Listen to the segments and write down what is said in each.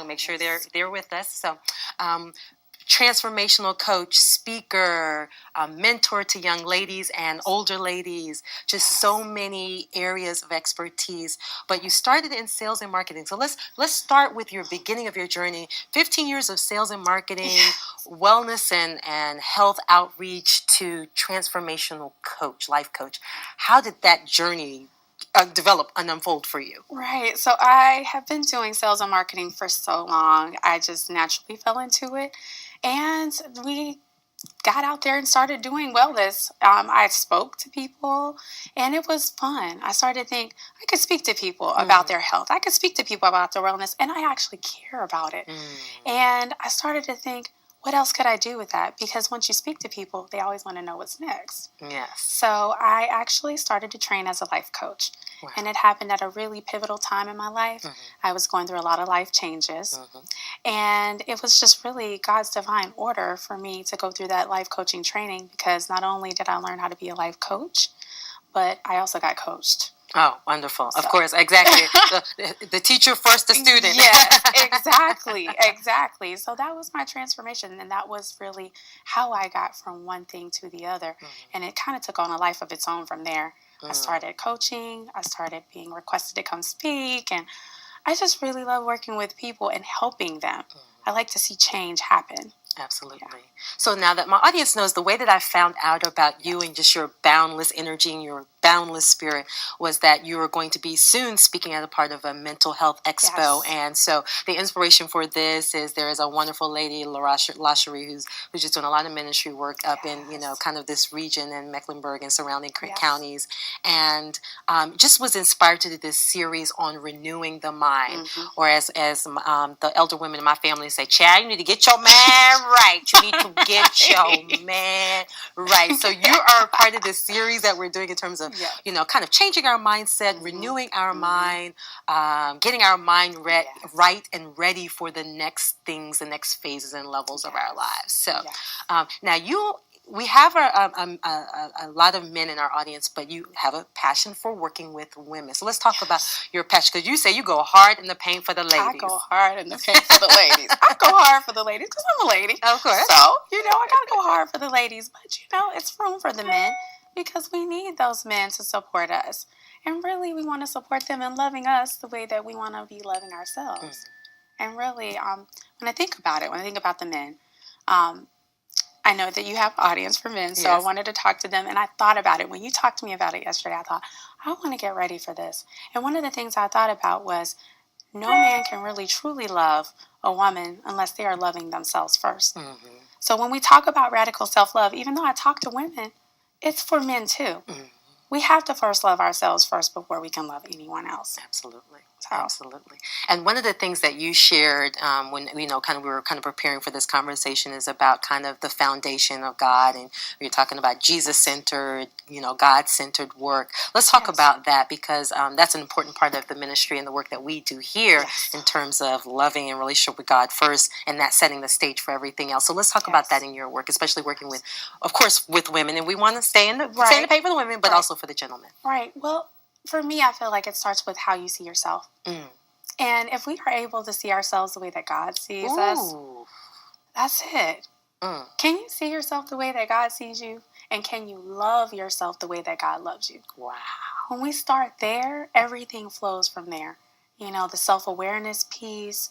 Make sure they're with us. So, transformational coach, speaker, mentor to young ladies and older ladies, just so many areas of expertise. But you started in sales and marketing. So let's start with your beginning of your journey. 15 years of sales and marketing, wellness and health outreach to transformational coach, life coach. How did that journey develop and unfold for you? Right. So I have been doing sales and marketing for so long. I just naturally fell into it. And we got out there and started doing wellness. I spoke to people and it was fun. I started to think I could speak to people about their health. I could speak to people about their wellness and I actually care about it. And I started to think, what else could I do with that? Because once you speak to people, they always want to know what's next. Yes. So I actually started to train as a life coach. Wow. And it happened at a really pivotal time in my life. I was going through a lot of life changes. And it was just really God's divine order for me to go through that life coaching training, because not only did I learn how to be a life coach, but I also got coached. Oh, wonderful. So. Of course, exactly. the teacher first, the student. Yes, exactly. So that was my transformation, and that was really how I got from one thing to the other. And it kind of took on a life of its own from there. I started coaching. I started being requested to come speak, and I just really love working with people and helping them. I like to see change happen. Absolutely. Yeah. So now that my audience knows, the way that I found out about you and just your boundless energy and your boundless spirit was that you were going to be soon speaking as a part of a mental health expo. Yes. And so the inspiration for this is there is a wonderful lady, Lashery, who's just doing a lot of ministry work up in, kind of this region in Mecklenburg and surrounding counties. And just was inspired to do this series on renewing the mind. Or as the elder women in my family say, Chad, you need to get your man right. You need to get your man right. So you are a part of this series that we're doing in terms of, kind of changing our mindset, renewing our mind, getting our mind right and ready for the next things, the next phases and levels of our lives. So now we have a lot of men in our audience, but you have a passion for working with women. So let's talk about your passion, because you say you go hard in the paint for the ladies. I go hard in the paint for the ladies. I go hard for the ladies because I'm a lady. Of course. So, I got to go hard for the ladies. But, it's room for the men, because we need those men to support us. And really, we want to support them in loving us the way that we want to be loving ourselves. And really, when I think about it, when I think about the men, I know that you have an audience for men, so I wanted to talk to them, and I thought about it. When you talked to me about it yesterday, I thought, I want to get ready for this. And one of the things I thought about was, no man can really truly love a woman unless they are loving themselves first. So when we talk about radical self-love, even though I talk to women, it's for men too. We have to first love ourselves first before we can love anyone else. Absolutely. Absolutely. And one of the things that you shared when we were kind of preparing for this conversation is about kind of the foundation of God, and you're talking about Jesus-centered, God-centered work. Let's talk about that, because that's an important part of the ministry and the work that we do here in terms of loving and relationship with God first, and that setting the stage for everything else. So let's talk about that in your work, especially working with, of course, with women, and we want to stay in the paint for the women, but also for the gentlemen. Right. Well, for me, I feel like it starts with how you see yourself. And if we are able to see ourselves the way that God sees us, that's it. Can you see yourself the way that God sees you? And can you love yourself the way that God loves you? Wow. When we start there, everything flows from there. The self-awareness piece,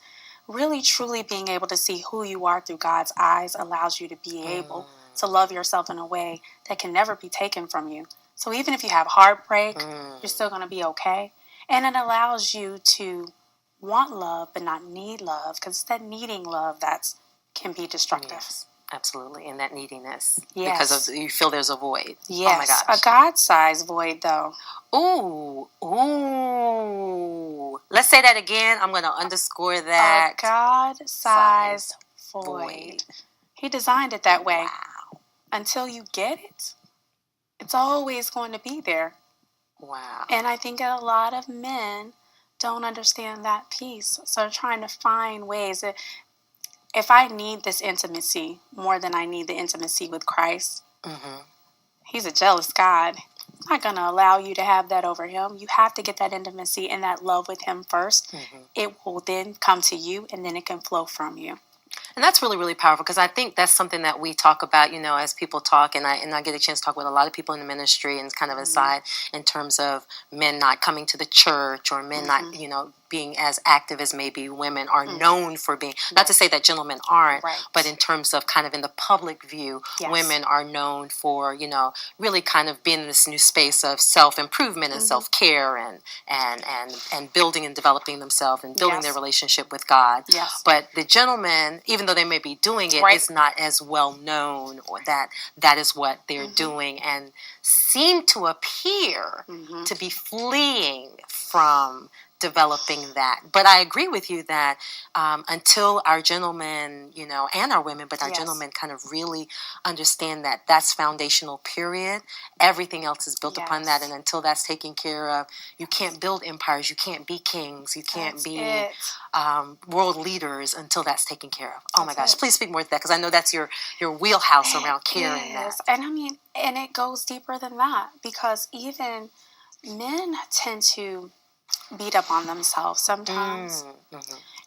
really truly being able to see who you are through God's eyes allows you to be able to love yourself in a way that can never be taken from you. So even if you have heartbreak, you're still going to be okay. And it allows you to want love but not need love, because it's that needing love that can be destructive. Yes, absolutely. And that neediness. Yes. Because you feel there's a void. Yes. Oh my gosh. A God-sized void, though. Ooh. Let's say that again. I'm going to underscore that. A God-sized void. He designed it that way. Wow. Until you get it, it's always going to be there. Wow. And I think a lot of men don't understand that piece. So they're trying to find ways that if I need this intimacy more than I need the intimacy with Christ, He's a jealous God. I'm not going to allow you to have that over him. You have to get that intimacy and that love with him first. It will then come to you, and then it can flow from you. And that's really, really powerful, because I think that's something that we talk about, as people talk, and I get a chance to talk with a lot of people in the ministry, and it's kind of aside in terms of men not coming to the church, or men not, being as active as maybe women are known for being. Not to say that gentlemen aren't, but in terms of kind of in the public view, women are known for, really kind of being in this new space of self-improvement and self-care, and building and developing themselves, and building their relationship with God. But the gentlemen, even though they may be doing it, it's not as well known, or that is what they're doing, and seem to appear to be fleeing from developing that. But I agree with you that until our gentlemen, and our women, but our gentlemen kind of really understand that that's foundational, period. Everything else is built upon that. And until that's taken care of, you can't build empires. You can't be kings. You can't be world leaders until that's taken care of. Oh my gosh. Please speak more to that, because I know that's your wheelhouse around caring that. And I mean, and it goes deeper than that, because even men tend to beat up on themselves sometimes.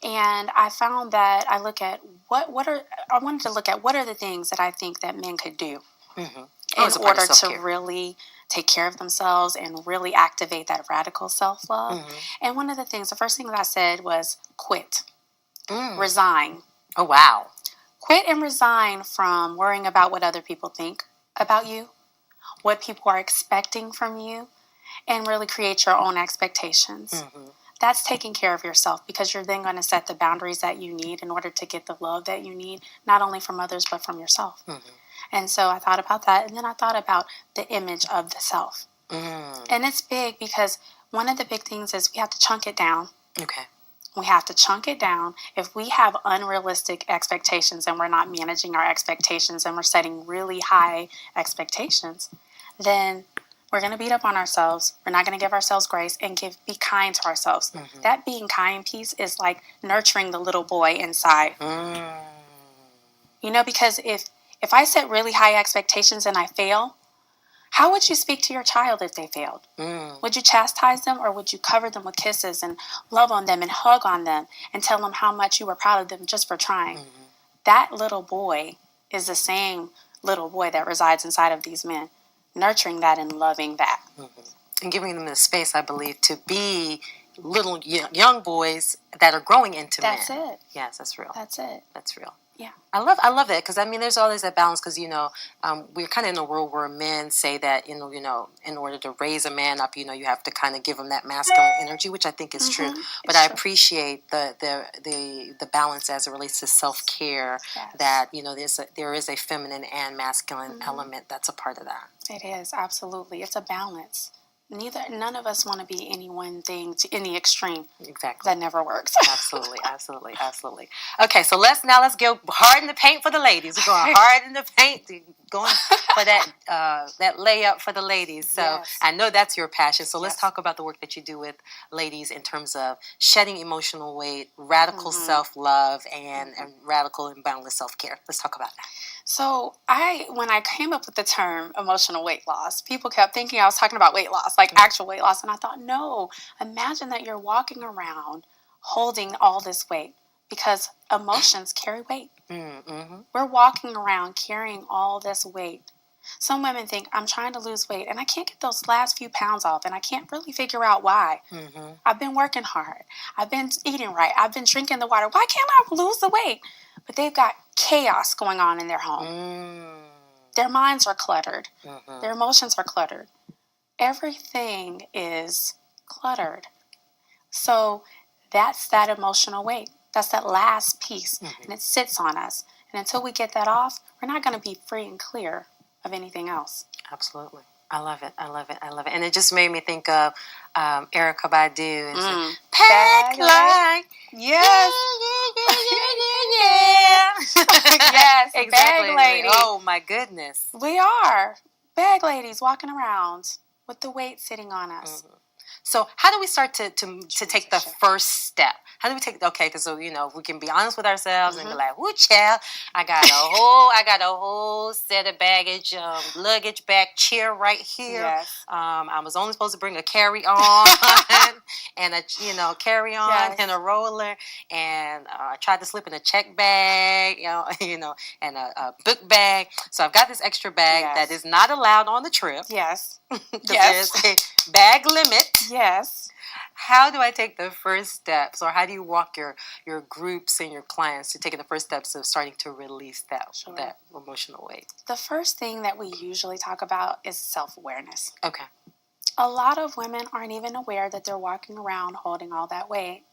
And I found that I wanted to look at what are the things that I think that men could do in order to really take care of themselves and really activate that radical self-love. And one of the things, the first thing that I said was quit. Resign. Oh, wow. Quit and resign from worrying about what other people think about you, what people are expecting from you, and really create your own expectations. That's taking care of yourself, because you're then going to set the boundaries that you need in order to get the love that you need, not only from others, but from yourself. And so I thought about that, and then I thought about the image of the self. And it's big, because one of the big things is we have to chunk it down. Okay. We have to chunk it down. If we have unrealistic expectations and we're not managing our expectations, and we're setting really high expectations, then we're going to beat up on ourselves. We're not going to give ourselves grace and be kind to ourselves. That being kind piece is like nurturing the little boy inside. Because if I set really high expectations and I fail, how would you speak to your child if they failed? Would you chastise them, or would you cover them with kisses and love on them and hug on them and tell them how much you were proud of them just for trying? That little boy is the same little boy that resides inside of these men. Nurturing that and loving that. And giving them the space, I believe, to be little young boys that are growing into men. That's it. Yes, that's real. That's it. That's real. Yeah. I love it, because I mean, there's always that balance, because we're kind of in a world where men say that in order to raise a man up, you have to kind of give him that masculine energy, which I think is true. But I appreciate the balance as it relates to self-care. That there is a feminine and masculine element that's a part of that. It is, absolutely. It's a balance. None of us want to be any one thing in the extreme. Exactly. That never works. Absolutely. Okay, so let's go hard in the paint for the ladies. We're going hard in the paint, going for that layup for the ladies. So I know that's your passion. So let's talk about the work that you do with ladies in terms of shedding emotional weight, radical self-love, and radical and boundless self-care. Let's talk about that. So when I came up with the term emotional weight loss, people kept thinking I was talking about weight loss, like actual weight loss. And I thought, no, imagine that you're walking around holding all this weight, because emotions carry weight. We're walking around carrying all this weight. Some women think, I'm trying to lose weight and I can't get those last few pounds off, and I can't really figure out why. I've been working hard. I've been eating right. I've been drinking the water. Why can't I lose the weight? But they've got chaos going on in their home. Their minds are cluttered. Their emotions are cluttered. Everything is cluttered. So that's that emotional weight. That's that last piece. And it sits on us. And until we get that off, we're not going to be free and clear of anything else. Absolutely. I love it. And it just made me think of Erykah Badu and Pack Light. Yes. Yes, exactly. Bag lady. Oh my goodness. We are bag ladies walking around with the weight sitting on us. So how do we start to take the first step? How do we take, okay, because, so, you know, we can be honest with ourselves and be like, whoo, child, I got a whole set of baggage, luggage back chair right here. Yes. I was only supposed to bring a carry-on and a, you know, carry-on Yes. and a roller, and I tried to slip in a check bag, you know, and a book bag. So I've got this extra bag that is not allowed on the trip. Yes. Yes. There's a bag limit. Yes. How do I take the first steps, or how do you walk your groups and your clients to taking the first steps of starting to release that emotional weight? The first thing that we usually talk about is self-awareness. Okay. A lot of women aren't even aware that they're walking around holding all that weight,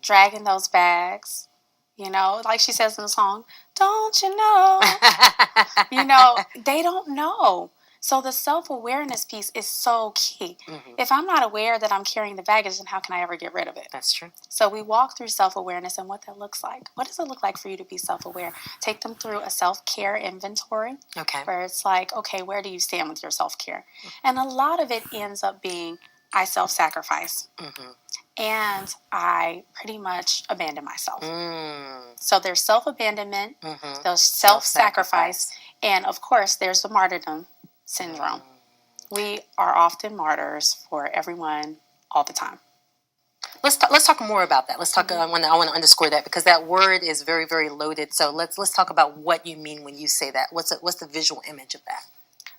dragging those bags. You know, like she says in the song, don't you know? You know, they don't know. So the self-awareness piece is so key. If I'm not aware that I'm carrying the baggage, then how can I ever get rid of it? That's true. So we walk through self-awareness and what that looks like. What does it look like for you to be self-aware? Take them through a self-care inventory. Okay. Where it's like, okay, where do you stand with your self-care? And a lot of it ends up being, I self-sacrifice. And I pretty much abandon myself. So there's self-abandonment, there's self-sacrifice, and of course there's the martyrdom syndrome. We are often martyrs for everyone all the time. Let's talk more about that. Let's talk. I want to underscore that because that word is very, very loaded. So let's talk about what you mean when you say that. What's the visual image of that?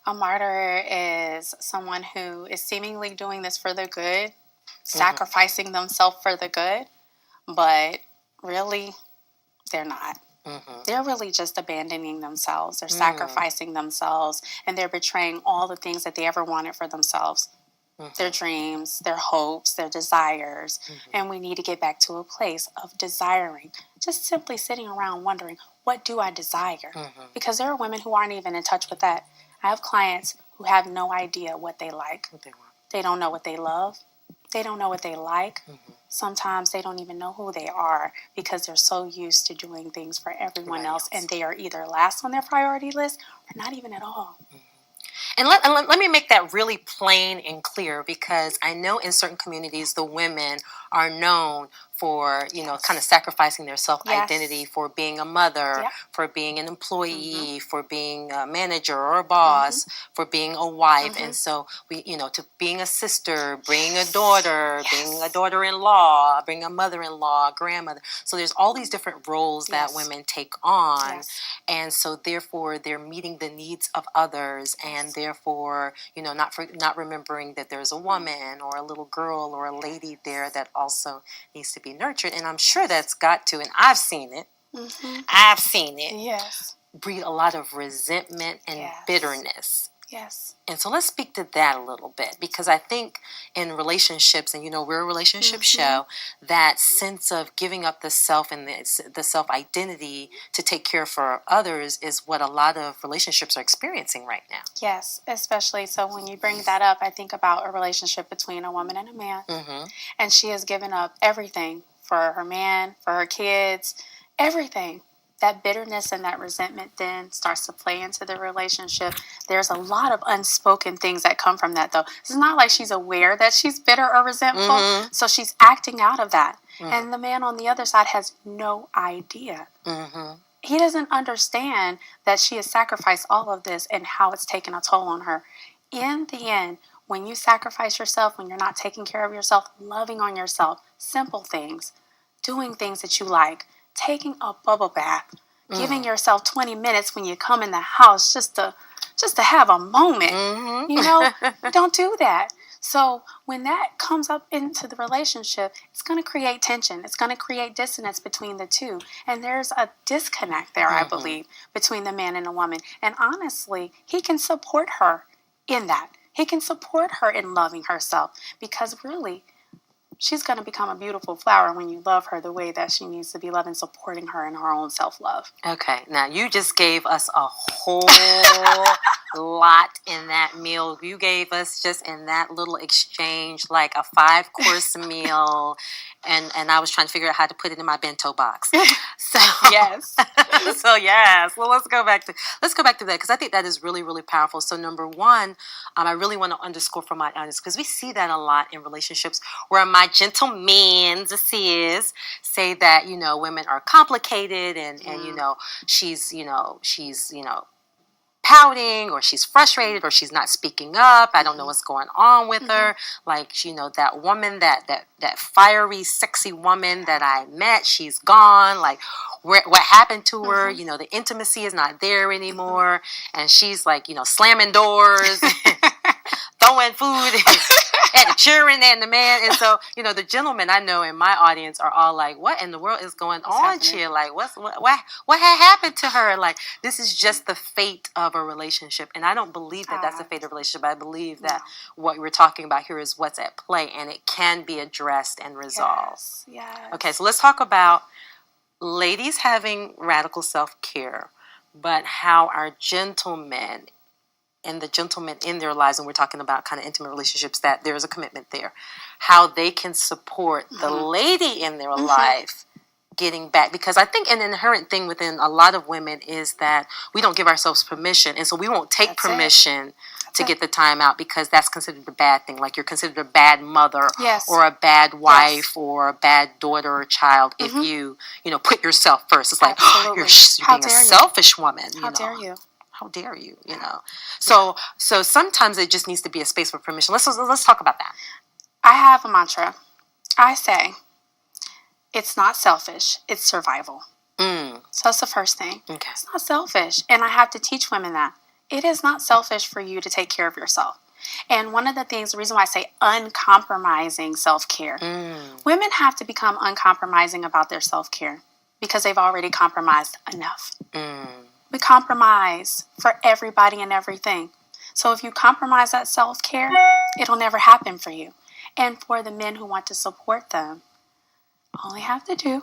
A martyr is someone who is seemingly doing this for the good, sacrificing themselves for the good, but really they're not. They're really just abandoning themselves. They're sacrificing themselves, and they're betraying all the things that they ever wanted for themselves. Their dreams, their hopes, their desires. And we need to get back to a place of desiring. Just simply sitting around wondering, what do I desire? Because there are women who aren't even in touch with that. I have clients who have no idea what they like. They don't know what they love. They don't know what they like. Sometimes they don't even know who they are because they're so used to doing things for everyone else. And they are either last on their priority list or not even at all. And let me make that really plain and clear, because I know in certain communities the women are known for, you know, kind of sacrificing their self-identity for being a mother, for being an employee, for being a manager or a boss, for being a wife. And so we, you know, to being a sister, being a daughter, being a daughter-in-law, being a mother-in-law, grandmother. So there's all these different roles that women take on. And so therefore they're meeting the needs of others, and therefore, you know, not remembering that there's a woman or a little girl or a lady there that also needs to be nurtured. And I'm sure that's got to, and I've seen it. I've seen it. Yes. Breed a lot of resentment and bitterness. Yes. And so let's speak to that a little bit, because I think in relationships, and you know, we're a relationship show, that sense of giving up the self and the self-identity to take care for others is what a lot of relationships are experiencing right now. Yes, especially so when you bring that up, I think about a relationship between a woman and a man. And she has given up everything for her man, for her kids, everything. That bitterness and that resentment then starts to play into the relationship. There's a lot of unspoken things that come from that, though. It's not like she's aware that she's bitter or resentful, so she's acting out of that. And the man on the other side has no idea. He doesn't understand that she has sacrificed all of this and how it's taken a toll on her. In the end, when you sacrifice yourself, when you're not taking care of yourself, loving on yourself, simple things, doing things that you like, taking a bubble bath, giving yourself 20 minutes when you come in the house just to have a moment, you know, don't do that. So when that comes up into the relationship, it's going to create tension. It's going to create dissonance between the two. And there's a disconnect there, I believe, between the man and the woman. And honestly, he can support her in that. He can support her in loving herself, because really, she's going to become a beautiful flower when you love her the way that she needs to be loved, and supporting her in her own self-love. Okay. Now, you just gave us a whole lot in that meal. You gave us just in that little exchange like a 5-course meal, and I was trying to figure out how to put it in my bento box. So Yes. so yes. Well, let's go back to that because I think that is really really powerful. So number one, I really want to underscore for my audience because we see that a lot in relationships where my gentlemen say that women are complicated and she's pouting or she's frustrated or she's not speaking up. I don't know what's going on with her. Like, that woman, that fiery, sexy woman that I met, she's gone. Like, what happened to her? The intimacy is not there anymore. And she's like, slamming doors, throwing food at the children and the man. And so, the gentlemen I know in my audience are all like, what in the world is going on here? Like, what had happened to her? Like, this is just the fate of a relationship. And I don't believe that that's the fate of a relationship. I believe that what we're talking about here is what's at play, and it can be addressed and resolved. Yes. Okay, so let's talk about ladies having radical self-care, but how our gentlemen and the gentlemen in their lives, and we're talking about kind of intimate relationships, that there's a commitment there, how they can support the lady in their life getting back. Because I think an inherent thing within a lot of women is that we don't give ourselves permission, and so we won't take permission to get the time out because that's considered a bad thing. Like, you're considered a bad mother or a bad wife or a bad daughter or child if you put yourself first. It's like, oh, you're being a selfish woman. How dare you? How dare you? So sometimes it just needs to be a space for permission. Let's talk about that. I have a mantra. I say, it's not selfish, it's survival. So that's the first thing. Okay. It's not selfish. And I have to teach women that. It is not selfish for you to take care of yourself. And one of the things, the reason why I say uncompromising self-care, women have to become uncompromising about their self-care because they've already compromised enough. We compromise for everybody and everything. So if you compromise that self-care, it'll never happen for you. And for the men who want to support them, all they have to do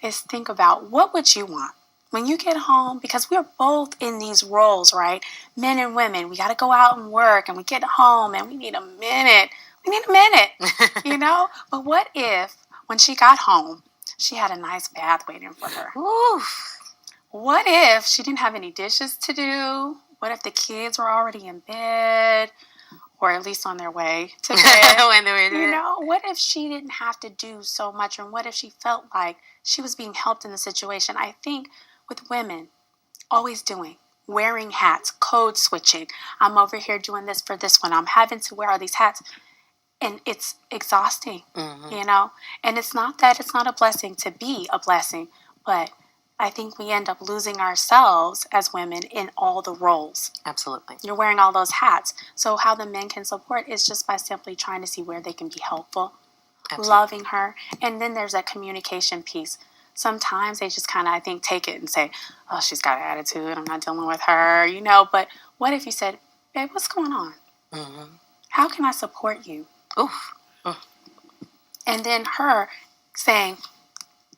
is think about, what would you want when you get home? Because we're both in these roles, right? Men and women. We got to go out and work, and we get home and we need a minute. We need a minute, But what if when she got home, she had a nice bath waiting for her? Oof. What if she didn't have any dishes to do? What if the kids were already in bed, or at least on their way to bed? What if she didn't have to do so much? And what if she felt like she was being helped in the situation? I think with women, always wearing hats, code switching. I'm over here doing this for this one. I'm having to wear all these hats. And it's exhausting, And it's not that it's not a blessing to be a blessing, but I think we end up losing ourselves as women in all the roles. Absolutely. You're wearing all those hats. So how the men can support is just by simply trying to see where they can be helpful, loving her. And then there's that communication piece. Sometimes they just kind of, I think, take it and say, oh, she's got an attitude, I'm not dealing with her, But what if you said, babe, what's going on? How can I support you? Oof. And then her saying,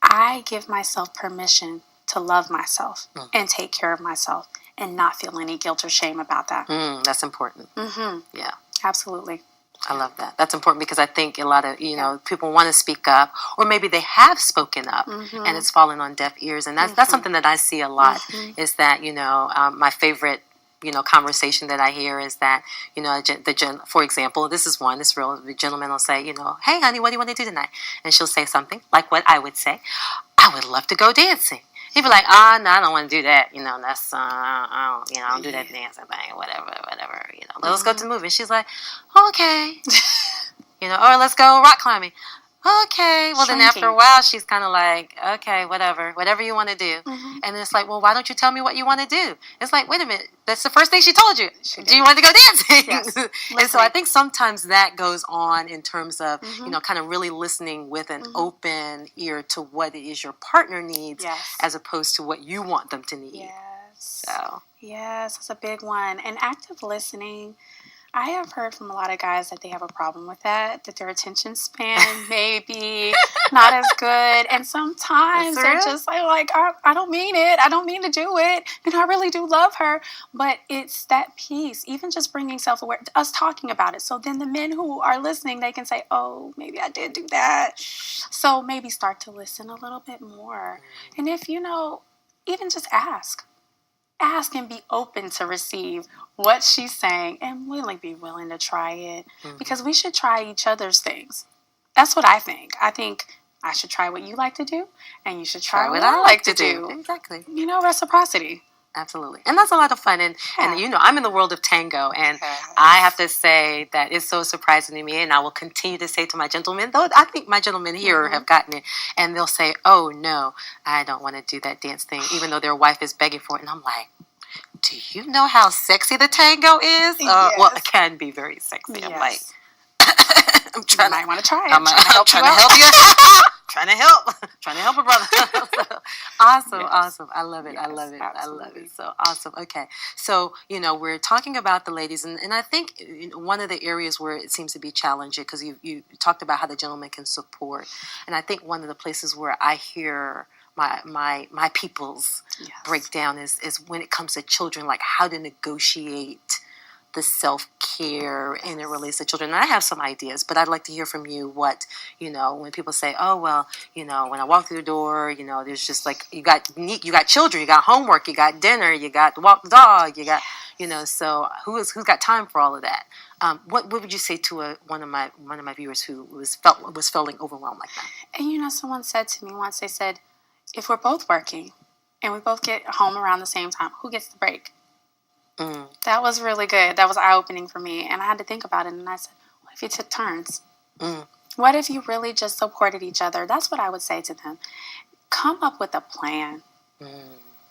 I give myself permission to love myself and take care of myself and not feel any guilt or shame about that. That's important. Yeah. Absolutely. I love that. That's important because I think a lot of, people want to speak up, or maybe they have spoken up and it's fallen on deaf ears. And that's something that I see a lot is that, my favorite conversation that I hear is that, for example, this is one, this real, the gentleman will say, hey, honey, what do you want to do tonight? And she'll say something like what I would say, I would love to go dancing. He'd be like, no, I don't want to do that. That's, I don't do that dancing thing, whatever. Let's go to the movie. And she's like, okay. Or let's go rock climbing. Okay. Well, then after a while, she's kind of like, okay, whatever you want to do. And it's like, well, why don't you tell me what you want to do? It's like, wait a minute, that's the first thing she told you. Do you want to go dancing? Yes. And so I think sometimes that goes on in terms of, kind of really listening with an open ear to what it is your partner needs as opposed to what you want them to need. Yes. So. Yes, that's a big one. And active listening, I have heard from a lot of guys that they have a problem with that their attention span may be not as good. And sometimes they're just like, I don't mean it. I don't mean to do it. I really do love her. But it's that piece, even just bringing self-awareness, us talking about it. So then the men who are listening, they can say, oh, maybe I did do that. So maybe start to listen a little bit more. And if, even just ask and be open to receive what she's saying and really be willing to try it, because we should try each other's things. That's what I think. I think I should try what you like to do and you should try what I like to do. Exactly. Reciprocity. Absolutely. And that's a lot of fun. And I'm in the world of tango, and I have to say that it's so surprising to me, and I will continue to say to my gentlemen, though I think my gentlemen here have gotten it, and they'll say, oh, no, I don't want to do that dance thing, even though their wife is begging for it. And I'm like, do you know how sexy the tango is? Well, it can be very sexy. Yes. I'm like, I might want to try it. I'm trying to help you. Trying to help a brother. Awesome. I love it. Yes, I love it. absolutely. I love it. So awesome. Okay. So, we're talking about the ladies, and I think one of the areas where it seems to be challenging, because you talked about how the gentleman can support. And I think one of the places where I hear my people's breakdown is when it comes to children, like how to negotiate the self-care and it relates to children. And I have some ideas, but I'd like to hear from you what, when people say, oh, well, when I walk through the door, there's just like, you got children, you got homework, you got dinner, you got to walk the dog, you got, so who's got time for all of that? What would you say to one of my viewers who was feeling overwhelmed like that? And someone said to me once, they said, if we're both working and we both get home around the same time, who gets the break? That was really good. That was eye-opening for me. And I had to think about it. And I said, what if you took turns? What if you really just supported each other? That's what I would say to them. Come up with a plan.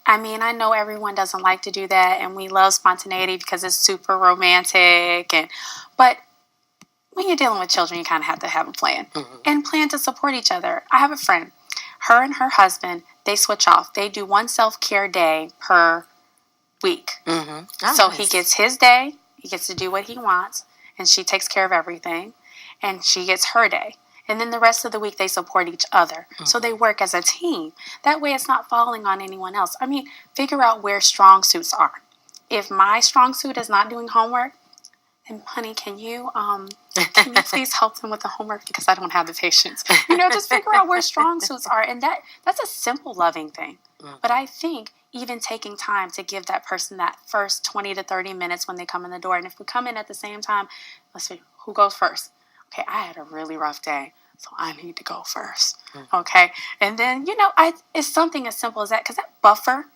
I mean, I know everyone doesn't like to do that. And we love spontaneity because it's super romantic. But when you're dealing with children, you kind of have to have a plan. And plan to support each other. I have a friend. Her and her husband, they switch off. They do one self-care day per week. So he gets his day, he gets to do what he wants, and she takes care of everything, and she gets her day. And then the rest of the week they support each other. So they work as a team. That way it's not falling on anyone else. I mean, figure out where strong suits are. If my strong suit is not doing homework, then honey, can you please help them with the homework, because I don't have the patience. Just figure out where strong suits are, and that's a simple loving thing. But I think even taking time to give that person that first 20 to 30 minutes when they come in the door. And if we come in at the same time, let's see, who goes first? Okay, I had a really rough day, so I need to go first. Okay, and then, it's something as simple as that, because that buffer,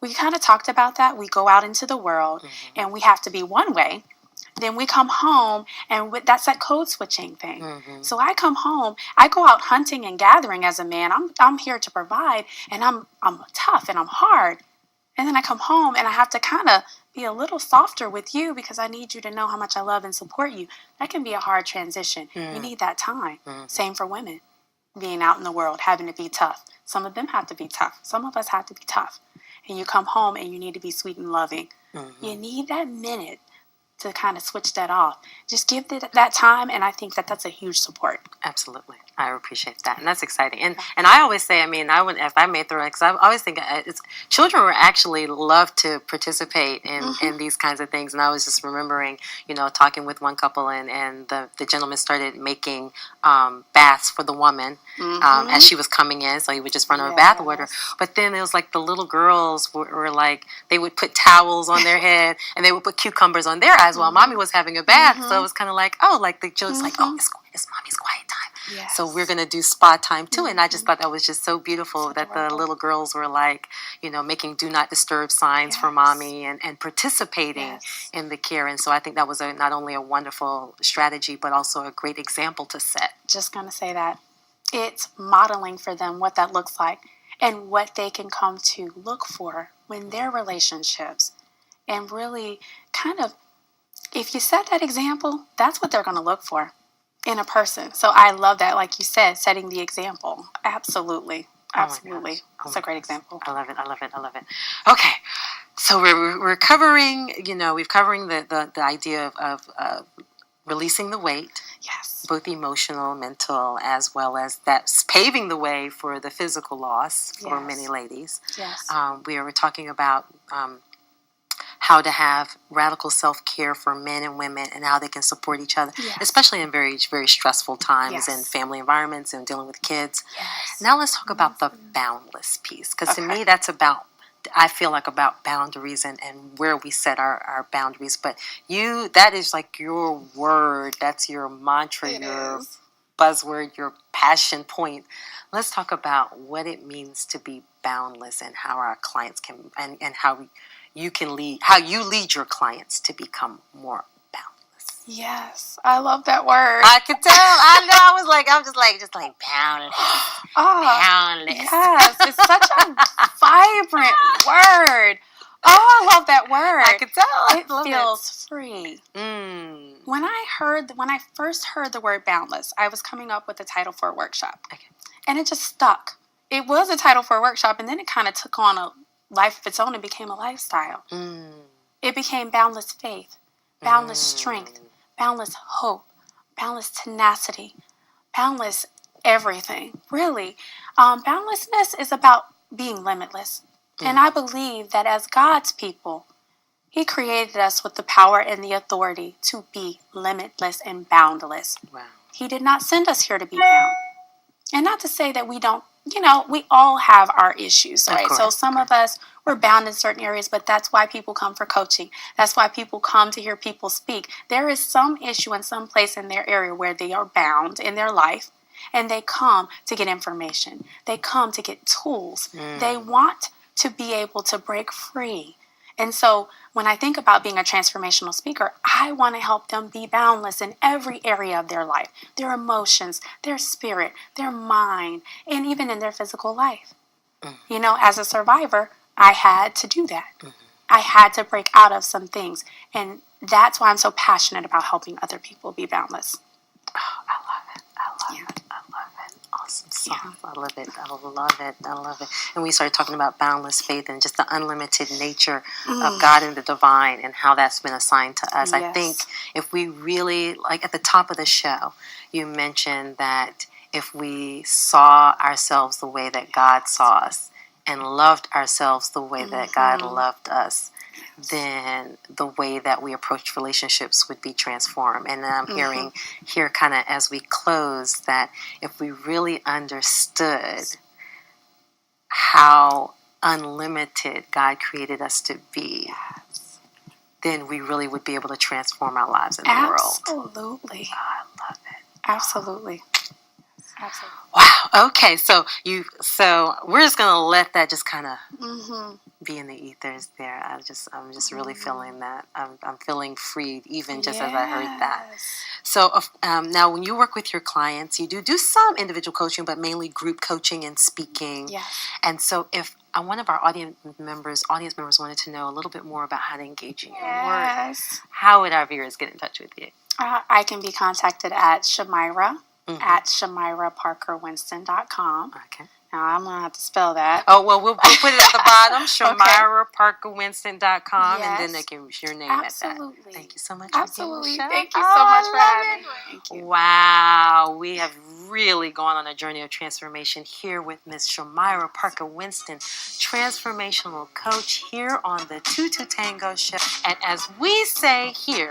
we kind of talked about that. We go out into the world, and we have to be one way. Then we come home, and that's that code switching thing. So I come home, I go out hunting and gathering as a man. I'm here to provide, and I'm tough and I'm hard. And then I come home, and I have to kind of be a little softer with you, because I need you to know how much I love and support you. That can be a hard transition. You need that time. Same for women, being out in the world, having to be tough. Some of them have to be tough. Some of us have to be tough. And you come home, and you need to be sweet and loving. You need that minute to kind of switch that off. Just give that time, and I think that's a huge support. Absolutely. I appreciate that, and that's exciting. And I always say, I mean, if I may throw in, because I always think children will actually love to participate in these kinds of things. And I was just remembering, talking with one couple, and the gentleman started making baths for the woman as she was coming in, so he would just run her a bath water. But then it was like the little girls were like, they would put towels on their head, and they would put cucumbers on their eyes while mommy was having a bath. So it was kind of like, the children's like, oh, it's mommy's quiet time. Yes. So we're going to do spa time too. And I just thought that was just so beautiful that the little girls were like, making do not disturb signs for mommy and participating in the care. And so I think that was not only a wonderful strategy, but also a great example to set. Just going to say that. It's modeling for them what that looks like and what they can come to look for when their relationships, and really kind of, if you set that example, that's what they're going to look for in a person. So I love that, like you said, setting the example. Absolutely. Absolutely. It's a great example. I love it. I love it. I love it. Okay. So we're covering, we've covering the idea of releasing the weight, Yes. both emotional, mental, as well as that's paving the way for the physical loss for many ladies. Yes. We were talking about how to have radical self-care for men and women and how they can support each other, especially in very, very stressful times and family environments and dealing with kids. Yes. Now let's talk about the boundless piece, because to me that's about, I feel like, about boundaries and where we set our boundaries. But that is like your word, that's your mantra, your buzzword, your passion point. Let's talk about what it means to be boundless and how our clients can, and how you can lead, how you lead your clients to become more boundless. Yes, I love that word. I could tell. I know. I'm just like boundless. Boundless. Yes, it's such a vibrant word. Oh, I love that word. I could tell. It feels free. When I first heard the word boundless, I was coming up with a title for a workshop. Okay. And it just stuck. It was a title for a workshop, and then it kind of took on a life of its own and became a lifestyle. It became boundless faith, boundless strength, boundless hope, boundless tenacity, boundless everything. Really, boundlessness is about being limitless. And I believe that as God's people, He created us with the power and the authority to be limitless and boundless. Wow. He did not send us here to be bound. And not to say that we don't, we all have our issues, right? So some of us, we're bound in certain areas, but that's why people come for coaching. That's why people come to hear people speak. There is some issue in some place in their area where they are bound in their life, and they come to get information. They come to get tools. They want to be able to break free. And so when I think about being a transformational speaker, I want to help them be boundless in every area of their life, their emotions, their spirit, their mind, and even in their physical life. As a survivor, I had to do that. I had to break out of some things. And that's why I'm so passionate about helping other people be boundless. Oh, I love it. I love it. Awesome sauce. I love it. I love it. And we started talking about boundless faith and just the unlimited nature of God and the divine and how that's been assigned to us. I think if we really, like at the top of the show, you mentioned that if we saw ourselves the way that God saw us and loved ourselves the way that God loved us, then the way that we approach relationships would be transformed. And I'm hearing here kind of as we close that if we really understood how unlimited God created us to be, then we really would be able to transform our lives in the world. Absolutely. Oh, I love it. Absolutely. Absolutely. Wow. Okay. So we're just gonna let that just kind of be in the ethers there. I'm just really feeling that. I'm feeling freed even just as I heard that. So now when you work with your clients, you do some individual coaching, but mainly group coaching and speaking. Yes. And so if one of our audience members wanted to know a little bit more about how to engage in your work, how would our viewers get in touch with you? I can be contacted at Shamira at ShamiraParkerWinston.com. Okay. Now, I'm going to have to spell that. Oh, well, we'll put it at the bottom, ShamiraParkerWinston.com, and then they can use your name at that. Thank you so much for being on the show. Thank you so much for having me. Thank you. Wow. We have really gone on a journey of transformation here with Miss Shamira Parker Winston, transformational coach here on the 22TANGO show. And as we say here,